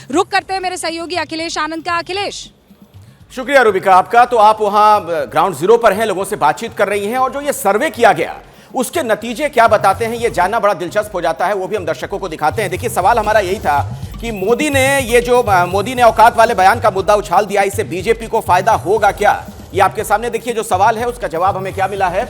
रुक करते हैं मेरे सहयोगी अखिलेश आनंद का। अखिलेश, शुक्रिया रूबिका आपका। तो आप वहां ग्राउंड जीरो पर हैं, लोगों से बातचीत कर रही हैं, और जो ये सर्वे किया गया उसके नतीजे क्या बताते हैं ये जानना बड़ा दिलचस्प हो जाता है, वो भी हम दर्शकों को दिखाते हैं। देखिए, सवाल हमारा यही था कि मोदी ने औकात वाले बयान का मुद्दा उछाल दिया, इससे बीजेपी को फायदा होगा क्या? ये आपके सामने देखिए जो सवाल है उसका जवाब हमें क्या मिला है।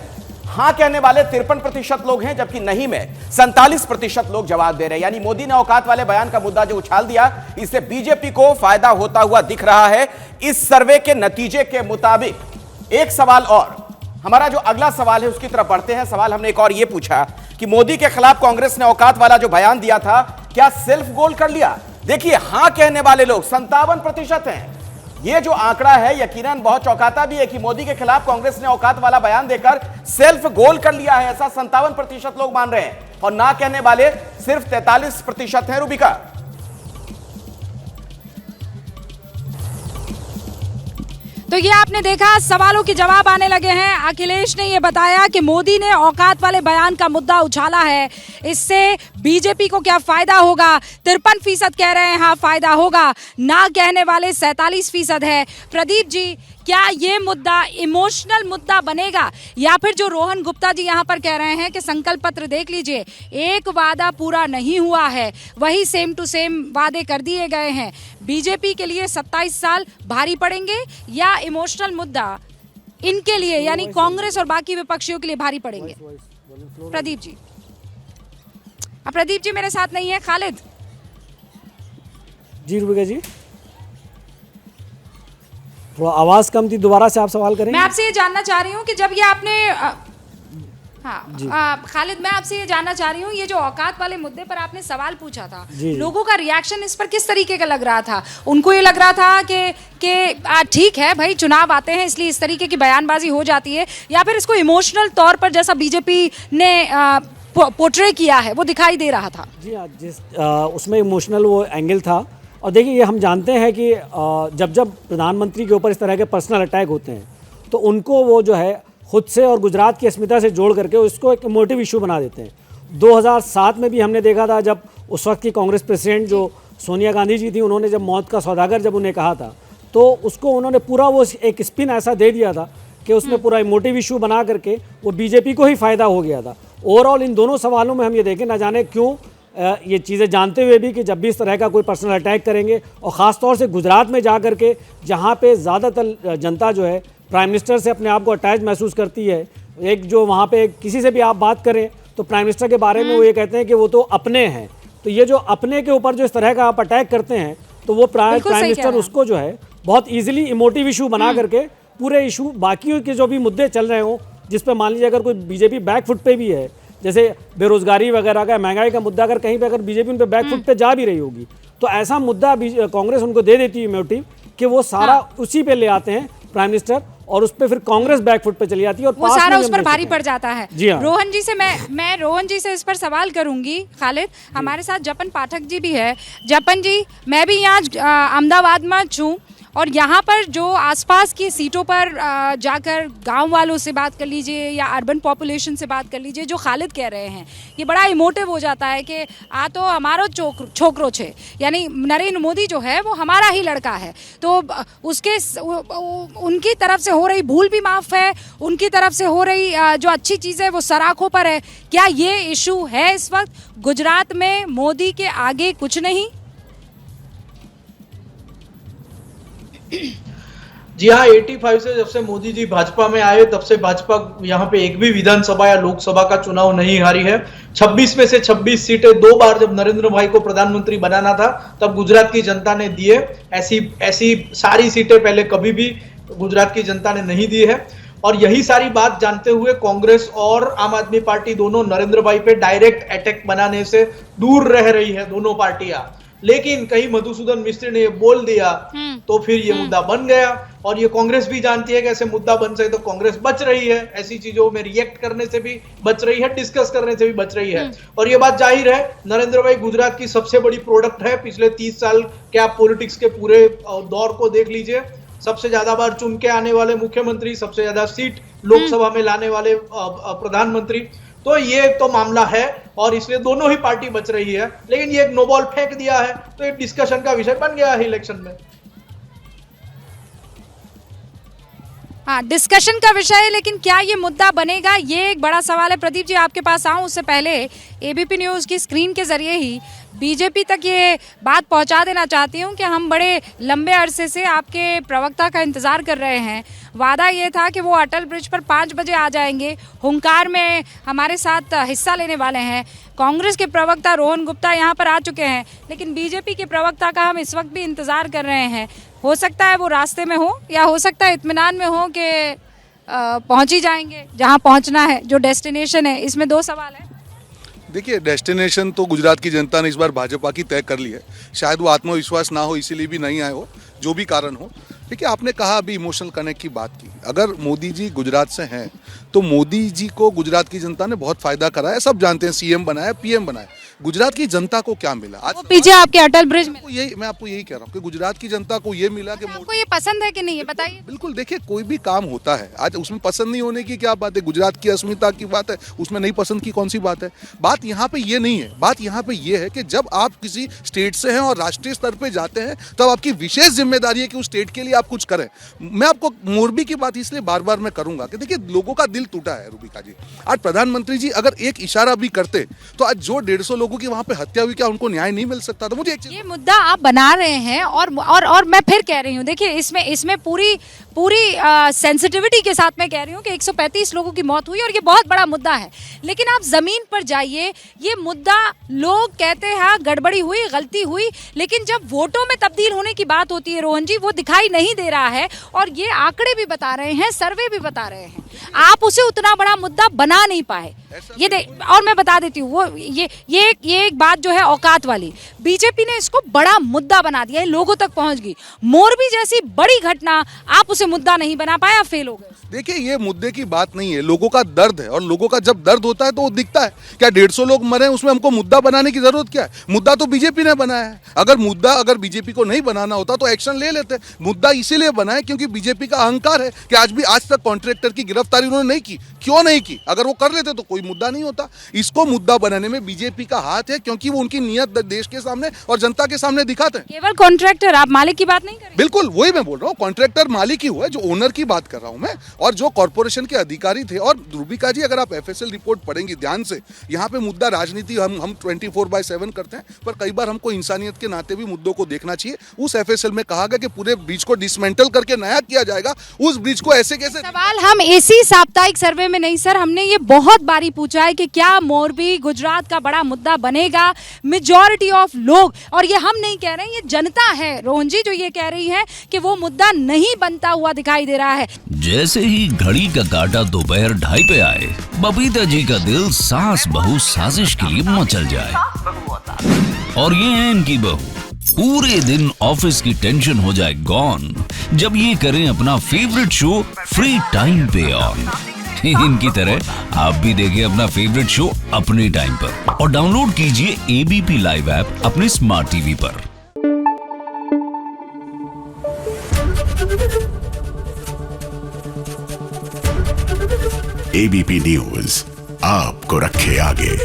हां कहने वाले 53% लोग हैं, जबकि नहीं में 47% लोग जवाब दे रहे हैं। यानी मोदी ने औकात वाले बयान का मुद्दा जो उछाल दिया, इससे बीजेपी को फायदा होता हुआ दिख रहा है इस सर्वे के नतीजे के मुताबिक। एक सवाल और, हमारा जो अगला सवाल है उसकी तरफ बढ़ते हैं। सवाल हमने एक और ये पूछा कि मोदी के खिलाफ कांग्रेस ने औकात वाला जो बयान दिया था, क्या सेल्फ गोल कर लिया? देखिए, हां कहने वाले लोग 57% हैं। ये जो आंकड़ा है यकीनन बहुत चौंकाता भी है कि मोदी के खिलाफ कांग्रेस ने औकात वाला बयान देकर सेल्फ गोल कर लिया है, ऐसा 57% लोग मान रहे हैं, और ना कहने वाले सिर्फ 43% हैं। रूबिका, तो ये आपने देखा, सवालों के जवाब आने लगे हैं। अखिलेश ने ये बताया कि मोदी ने औकात वाले बयान का मुद्दा उछाला है, इससे बीजेपी को क्या फायदा होगा। 53% कह रहे हैं हाँ फायदा होगा, ना कहने वाले 47% है। प्रदीप जी, क्या ये मुद्दा इमोशनल मुद्दा बनेगा, या फिर जो रोहन गुप्ता जी यहाँ पर कह रहे हैं कि संकल्प पत्र देख लीजिए, एक वादा पूरा नहीं हुआ है, वही सेम टू सेम वादे कर दिए गए हैं। बीजेपी के लिए 27 साल भारी पड़ेंगे, या इमोशनल मुद्दा इनके लिए यानी कांग्रेस और बाकी विपक्षियों के लिए भारी पड़ेंगे? प्रदीप जी, अब प्रदीप जी मेरे साथ नहीं है। खालिद जी, रुबिका जी थोड़ा आवाज कम थी, दोबारा से आप सवाल करेंगे? मैं आपसे ये जानना चाह रही हूँ कि जब ये आपने खालिद, मैं आपसे ये जानना चाह रही हूँ, ये जो औकात वाले मुद्दे पर आपने सवाल पूछा था, लोगों का रिएक्शन इस पर किस तरीके का लग रहा था? उनको ये लग रहा था कि ठीक है भाई, चुनाव आते हैं इसलिए इस तरीके की बयानबाजी हो जाती है, या फिर इसको इमोशनल तौर पर जैसा बीजेपी ने पोर्ट्रे किया है वो दिखाई दे रहा था? जी हाँ, उसमें इमोशनल वो एंगल था। और देखिए, ये हम जानते हैं कि जब प्रधानमंत्री के ऊपर इस तरह के पर्सनल अटैक होते हैं तो उनको वो जो है खुद से और गुजरात की अस्मिता से जोड़ करके उसको एक इमोटिव इशू बना देते हैं। 2007 में भी हमने देखा था, जब उस वक्त की कांग्रेस प्रेसिडेंट जो सोनिया गांधी जी थी, उन्होंने जब मौत का सौदागर जब उन्हें कहा था, तो उसको उन्होंने पूरा वो एक स्पिन ऐसा दे दिया था कि उसमें पूरा इमोटिव इशू बना करके वो बीजेपी को ही फ़ायदा हो गया था। ओवरऑल इन दोनों सवालों में हम ये देखें, ना जाने क्यों ये चीज़ें जानते हुए भी कि जब भी इस तरह का कोई पर्सनल अटैक करेंगे, और ख़ास तौर से गुजरात में जा कर के जहाँ पे ज़्यादातर जनता जो है प्राइम मिनिस्टर से अपने आप को अटैच महसूस करती है, एक जो वहाँ पे किसी से भी आप बात करें तो प्राइम मिनिस्टर के बारे में वो ये कहते हैं कि वो तो अपने हैं। तो ये जो अपने के ऊपर जो इस तरह का आप अटैक करते हैं, तो वो प्राइम मिनिस्टर उसको जो है बहुत ईजिली इमोटिव इशू बना करके पूरे इशू बाकी के जो भी मुद्दे चल रहे हों, जिस पर मान लीजिए अगर कोई बीजेपी बैकफुट पे भी है, जैसे बेरोजगारी वगैरह का, महंगाई का मुद्दा, अगर कहीं पे अगर बीजेपी उन पे बैकफुट पे जा भी रही होगी, तो ऐसा मुद्दा कांग्रेस उनको दे देती है मोटिव कि वो सारा उसी पे ले आते हैं प्राइम मिनिस्टर, और उस पे फिर कांग्रेस बैकफुट पे चली जाती है और वो सारा उस पर भारी पड़ जाता है। जी हाँ। रोहन जी से मैं रोहन जी से इस पर सवाल करूंगी। खालिद, हमारे साथ जपन पाठक जी भी है। जपन जी, मैं भी यहाँ अहमदाबाद में हूँ, और यहाँ पर जो आसपास की सीटों पर जाकर गांव वालों से बात कर लीजिए या अर्बन पॉपुलेशन से बात कर लीजिए, जो खालिद कह रहे हैं, ये बड़ा इमोटिव हो जाता है कि आ तो हमारो छोकरो छे, यानी नरेंद्र मोदी जो है वो हमारा ही लड़का है, तो उसके उनकी तरफ से हो रही भूल भी माफ़ है, उनकी तरफ से हो रही जो अच्छी चीज़ है वो सराखों पर है। क्या ये इशू है इस वक्त गुजरात में? मोदी के आगे कुछ नहीं? जी हाँ, 85 से जब से मोदी जी भाजपा में आए तब से भाजपा यहाँ पे एक भी विधानसभा या लोकसभा का चुनाव नहीं हारी है। 26 में से 26 सीटें 2 बार जब नरेंद्र भाई को प्रधानमंत्री बनाना था तब गुजरात की जनता ने दिए। ऐसी सारी सीटें पहले कभी भी गुजरात की जनता ने नहीं दी है। और यही सारी बात जानते हुए कांग्रेस और आम आदमी पार्टी दोनों नरेंद्र भाई पे डायरेक्ट अटैक बनाने से दूर रह रही है दोनों पार्टियां। लेकिन कहीं मधुसूदन मिस्त्री ने ये बोल दिया तो फिर ये मुद्दा बन गया, और ये कांग्रेस भी जानती है कि ऐसे मुद्दा बन सके, तो कांग्रेस बच रही है, ऐसी चीजों में रिएक्ट करने से भी बच रही है, डिस्कस करने से भी बच रही है। और ये बात जाहिर है, नरेंद्र भाई गुजरात की सबसे बड़ी प्रोडक्ट है। पिछले 30 साल के आप पॉलिटिक्स के पूरे दौर को देख लीजिए, सबसे ज्यादा बार चुन के आने वाले मुख्यमंत्री, सबसे ज्यादा सीट लोकसभा में लाने वाले प्रधानमंत्री। तो ये तो मामला है और इसलिए दोनों ही पार्टी बच रही है। लेकिन ये एक नो बॉल फेंक दिया है तो एक डिस्कशन का विषय बन गया है इलेक्शन में। हाँ, डिस्कशन का विषय है, लेकिन क्या ये मुद्दा बनेगा, ये एक बड़ा सवाल है। प्रदीप जी, आपके पास आऊँ उससे पहले एबीपी न्यूज़ की स्क्रीन के जरिए ही बीजेपी तक ये बात पहुंचा देना चाहती हूँ कि हम बड़े लंबे अरसे से आपके प्रवक्ता का इंतज़ार कर रहे हैं। वादा ये था कि वो अटल ब्रिज पर 5 बजे आ जाएंगे, हुंकार में हमारे साथ हिस्सा लेने वाले हैं। कांग्रेस के प्रवक्ता रोहन गुप्ता यहाँ पर आ चुके हैं, लेकिन बीजेपी के प्रवक्ता का हम इस वक्त भी इंतज़ार कर रहे हैं। हो सकता है वो रास्ते में हो या हो सकता है इत्मीनान में हो कि पहुँच ही जाएंगे जहाँ पहुँचना है, जो डेस्टिनेशन है। इसमें 2 सवाल हैं। देखिए, डेस्टिनेशन तो गुजरात की जनता ने इस बार भाजपा की तय कर ली है। शायद वो आत्मविश्वास ना हो इसीलिए भी नहीं आए हो, जो भी कारण हो। देखिए, आपने कहा अभी इमोशनल कनेक्ट की बात की। अगर मोदी जी गुजरात से हैं तो मोदी जी को गुजरात की जनता ने बहुत फायदा कराया। सब जानते हैं, सीएम बनाया, पीएम बनाया। गुजरात की जनता को क्या मिला आज? पीछे आपके अटल ब्रिज में मैं आपको यही कह रहा हूँ कि गुजरात की जनता को ये मिला कि आपको ये पसंद है कि नहीं, ये बताइए। बिल्कुल, देखिए, कोई भी काम होता है आज उसमें पसंद नहीं होने की क्या बात है? गुजरात की अस्मिता की बात है, उसमें नहीं पसंद की कौन सी बात है? बात यहाँ पे ये नहीं है। बात यहाँ पे ये है कि जब आप किसी स्टेट से हैं और राष्ट्रीय स्तर पे जाते हैं तब आपकी विशेष जिम्मेदारी है कि उस स्टेट के लिए आप कुछ करें। मैं आपको मोरबी की बात इसलिए बार बार मैं करूंगा कि देखिए, लोगों का दिल टूटा है रूबिका जी। आज प्रधानमंत्री जी अगर एक इशारा भी करते तो आज जो 150 लोगों की वहां पे हत्या हुई, क्या उनको न्याय नहीं मिल सकता था? मुझे एक ये मुद्दा आप बना रहे हैं और मैं फिर कह रही हूँ, देखिए इसमें पूरी सेंसिटिविटी के साथ मैं कह रही हूँ कि 135 लोगों की मौत हुई और ये बहुत बड़ा मुद्दा है। लेकिन आप जमीन पर जाइए, ये मुद्दा लोग कहते हैं हाँ गड़बड़ी हुई, गलती हुई, लेकिन जब वोटों में तब्दील होने की बात होती है रोहन जी, वो दिखाई नहीं दे रहा है। और ये आंकड़े भी बता रहे हैं, सर्वे भी बता रहे हैं, आप उसे उतना बड़ा मुद्दा बना नहीं पाए। और मैं बता देती हूँ, वो ये एक बात जो है औकात वाली, बीजेपी ने इसको बड़ा मुद्दा बना दिया है, लोगों तक पहुंच गई। मोरबी जैसी बड़ी घटना आप उसे मुद्दा नहीं बना पाए, आप फेल हो गए। देखिए, ये मुद्दे की बात नहीं है, लोगों का दर्द है और लोगों का जब दर्द होता है तो वो दिखता है। क्या 150 लोग मरे, उसमें हमको मुद्दा बनाने की जरूरत क्या है? मुद्दा तो बीजेपी ने बनाया है। अगर बीजेपी को नहीं बनाना होता तो एक्शन ले लेते। मुद्दा इसीलिए बनाए क्योंकि बीजेपी का अहंकार है कि आज तक कॉन्ट्रैक्टर की गिरफ्तारी उन्होंने नहीं की। क्यों नहीं की? अगर वो कर लेते तो कोई मुद्दा नहीं होता। इसको मुद्दा बनाने में बीजेपी का हाथ है क्योंकि वो उनकी नीयत देश के सामने और जनता के सामने दिखाते हैं। केवल कॉन्ट्रैक्टर, आप मालिक की बात नहीं कर रहे? बिल्कुल, वही मैं बोल रहा हूँ, कॉन्ट्रैक्टर मालिक ही हुआ है, जो ओनर की बात कर रहा हूँ मैं, और जो कॉर्पोरेशन के अधिकारी थे। और रूबिका जी, अगर आप एफएसएल रिपोर्ट पढ़ेंगी ध्यान से, यहाँ पे मुद्दा राजनीति हम 24/7 करते हैं, पर कई बार हमको इंसानियत के नाते भी मुद्दों को देखना चाहिए। उस एफएसएल में कहा गया कि पूरे ब्रिज को डिसमेंटल करके नया किया जाएगा। उस ब्रिज को ऐसे कैसे? सवाल हम इसी साप्ताहिक सर्वे में नहीं सर, हमने ये बहुत बारी पूछा है कि क्या मोरबी गुजरात का बड़ा मुद्दा बनेगा। मेजॉरिटी ऑफ लोग, और ये हम नहीं कह रहे हैं, ये जनता है रोहन जी जो ये कह रही है कि वो मुद्दा नहीं बनता हुआ दिखाई दे रहा है। जैसे ही घड़ी का काटा दोपहर 2:30 पे आए, बबीता जी का दिल सास बहू साजिश के लिए मचल जाए। और ये है इनकी बहू, पूरे दिन ऑफिस की टेंशन हो जाए गॉन जब ये करें अपना फेवरेट शो फ्री टाइम पे ऑन। इनकी तरह आप भी देखिए अपना फेवरेट शो अपने टाइम पर और डाउनलोड कीजिए एबीपी लाइव ऐप अपने स्मार्ट टीवी पर। एबीपी न्यूज आपको रखे आगे।